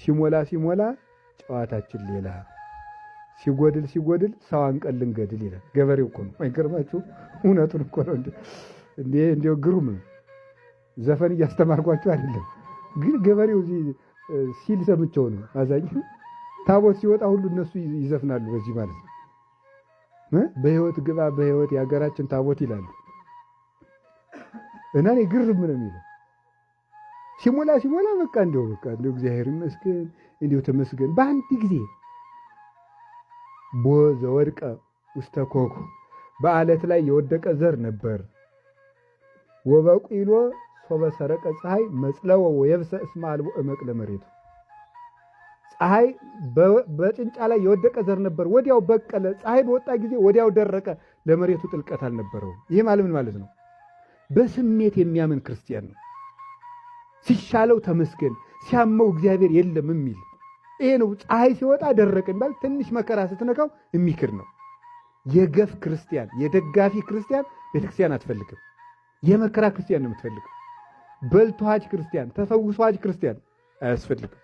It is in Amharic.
ሲሞላ ጨዋታችን ሌላ፣ ሲጎድል ሰው አንቀልን ገድል ይላል። ገበሬው እኮ ነው። አይገርማችሁ? እውነቱን እኮ ነው። እንዴው ግሩም ነው። ዘፈን እያስተማርኳቸው አይደለም፣ ግን ገበሬው ሲል ሰምቸው ነው። አዛኝ ታቦት ሲወጣ ሁሉ እነሱ ይዘፍናሉ በዚህ ማለት ነው። በህይወት ግባ በህይወት የሀገራችን ታቦት ይላሉ። እና እኔ ግርም ነው የሚለው ሲሞላ በቃ እንደው እግዚአብሔር ይመስገን እንደው ተመስገን። በአንድ ጊዜ ዘወድቀ ውስተ ኮኩ በአለት ላይ የወደቀ ዘር ነበር። ወበቂሎ ሶበ ሰረቀ ፀሐይ መጽለወ ወየብሰ እስመ አልቦ እመቅ ለመሬቱ። ፀሐይ በጭንጫ ላይ የወደቀ ዘር ነበር፣ ወዲያው በቀለ። ፀሐይ በወጣ ጊዜ ወዲያው ደረቀ፣ ለመሬቱ ጥልቀት አልነበረውም። ይህ ምን ማለት ነው? በስሜት የሚያምን ክርስቲያን ነው። ሲሻለው ተመስገን፣ ሲያመው እግዚአብሔር የለም የሚል ይሄ ነው። ፀሐይ ሲወጣ ደረቀ የሚባል ትንሽ መከራ ስትነካው የሚክር ነው። የገፍ ክርስቲያን፣ የደጋፊ ክርስቲያን ቤተክርስቲያን አትፈልግም። የመከራ ክርስቲያን ነው የምትፈልገው። በልቶሃጅ ክርስቲያን፣ ተፈውሶሃጅ ክርስቲያን አያስፈልግም።